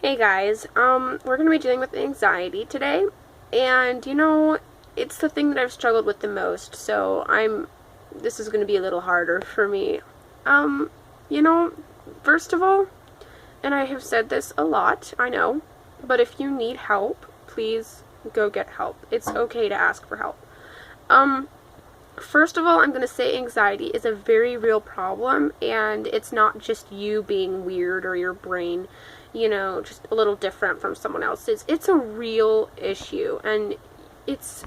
Hey guys, we're gonna be dealing with anxiety today, and it's the thing that I've struggled with the most, so this is gonna be a little harder for me. Um, you know, First of all, and I have said this a lot, I know, but if you need help, please go get help. It's okay to ask for help. Um, First of all, I'm going to say anxiety is a very real problem, and it's not just you being weird or your brain, just a little different from someone else's. It's a real issue, and it's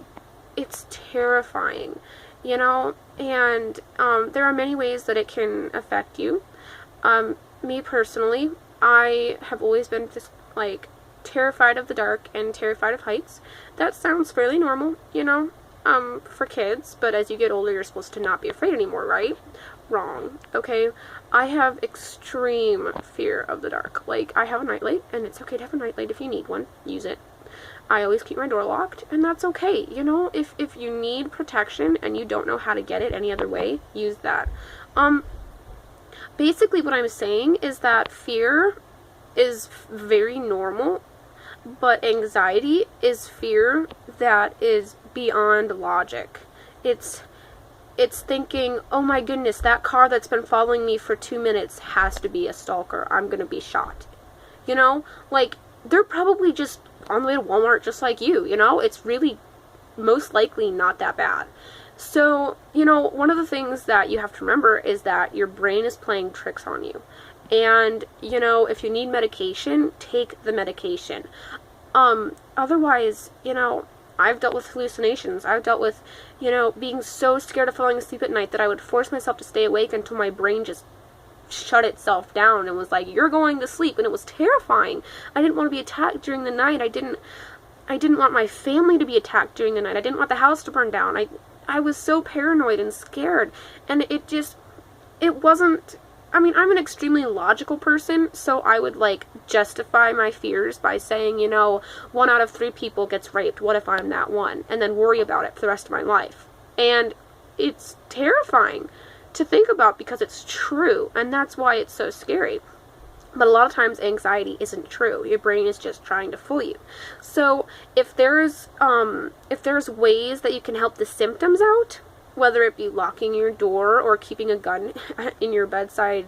it's terrifying, and there are many ways that it can affect you. Me personally, I have always been just like terrified of the dark and terrified of heights. That sounds fairly normal, for kids, but as you get older, you're supposed to not be afraid anymore, right? Wrong, okay? I have extreme fear of the dark. Like, I have a nightlight, and it's okay to have a nightlight if you need one. Use it. I always keep my door locked, and that's okay. If you need protection and you don't know how to get it any other way, use that. Um, Basically what I'm saying is that fear is very normal, but anxiety is fear that is beyond logic. It's it's thinking, "Oh my goodness, that car that's been following me for 2 minutes has to be a stalker. I'm going to be shot." Like they're probably just on the way to Walmart just like you. It's really most likely not that bad. So, one of the things that you have to remember is that your brain is playing tricks on you. And, if you need medication, take the medication. Otherwise, I've dealt with hallucinations. I've dealt with, being so scared of falling asleep at night that I would force myself to stay awake until my brain just shut itself down and was like, "You're going to sleep." And it was terrifying. I didn't want to be attacked during the night. I didn't want my family to be attacked during the night. I didn't want the house to burn down. I was so paranoid and scared. And it wasn't, I'm an extremely logical person, so I would, justify my fears by saying, 1 out of 3 people gets raped. What if I'm that one? And then worry about it for the rest of my life. And it's terrifying to think about because it's true, and that's why it's so scary. But a lot of times anxiety isn't true. Your brain is just trying to fool you. So if there's ways that you can help the symptoms out, whether it be locking your door or keeping a gun in your bedside,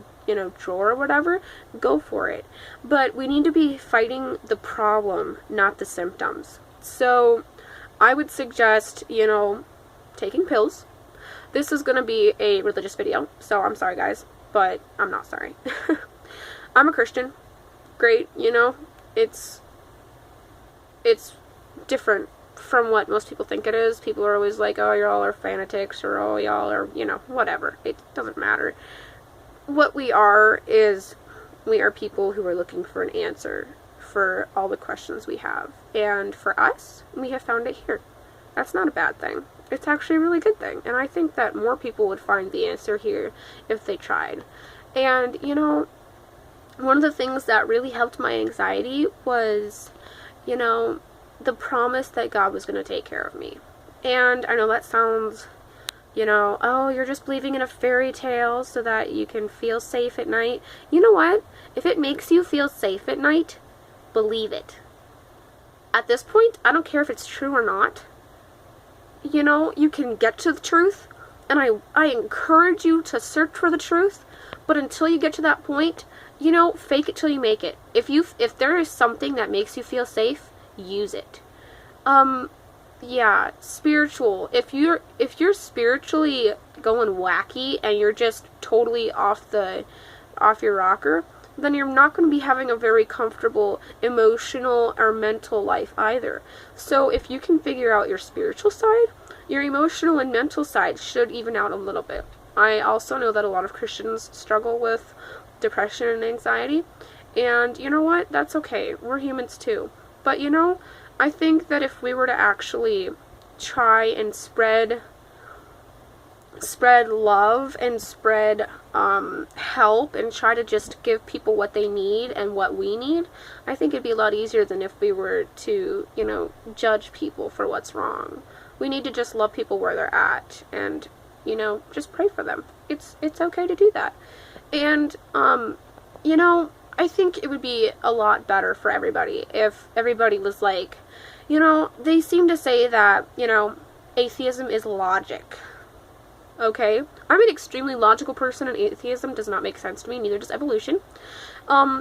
drawer or whatever, go for it. But we need to be fighting the problem, not the symptoms. So I would suggest, taking pills. This is going to be a religious video, so I'm sorry guys, but I'm not sorry. I'm a Christian. Great, it's different from what most people think it is. People are always like, "Oh, y'all are fanatics," or "Oh, y'all are, whatever." It doesn't matter. What we are is we are people who are looking for an answer for all the questions we have. And for us, we have found it here. That's not a bad thing. It's actually a really good thing. And I think that more people would find the answer here if they tried. And, one of the things that really helped my anxiety was, the promise that God was going to take care of me. And I know that sounds, "Oh, you're just believing in a fairy tale so that you can feel safe at night." You know what? If it makes you feel safe at night, believe it. At this point, I don't care if it's true or not. You can get to the truth, and I encourage you to search for the truth, but until you get to that point, fake it till you make it. If there is something that makes you feel safe, use it. Yeah, spiritual. If you're spiritually going wacky and you're just totally off your rocker, then you're not going to be having a very comfortable emotional or mental life either. So if you can figure out your spiritual side, your emotional and mental side should even out a little bit. I also know that a lot of Christians struggle with depression and anxiety, and you know what? That's okay. We're humans too. But I think that if we were to actually try and spread love and spread help and try to just give people what they need and what we need, I think it'd be a lot easier than if we were to, judge people for what's wrong. We need to just love people where they're at and, just pray for them. It's okay to do that. And, I think it would be a lot better for everybody if everybody was like, you know, they seem to say that, you know, atheism is logic. Okay? I'm an extremely logical person, and atheism does not make sense to me, neither does evolution.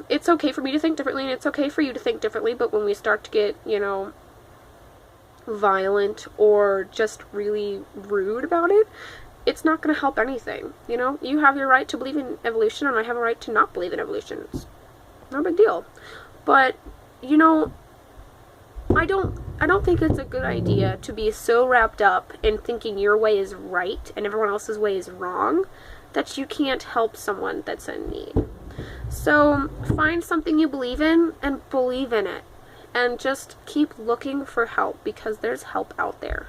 It's okay for me to think differently, and it's okay for you to think differently, but when we start to get, you know, violent or just really rude about it, it's not going to help anything, you know? You have your right to believe in evolution, and I have a right to not believe in evolution. It's no big deal. But, you know, I don't think it's a good idea to be so wrapped up in thinking your way is right and everyone else's way is wrong that you can't help someone that's in need. So find something you believe in and believe in it. And just keep looking for help, because there's help out there.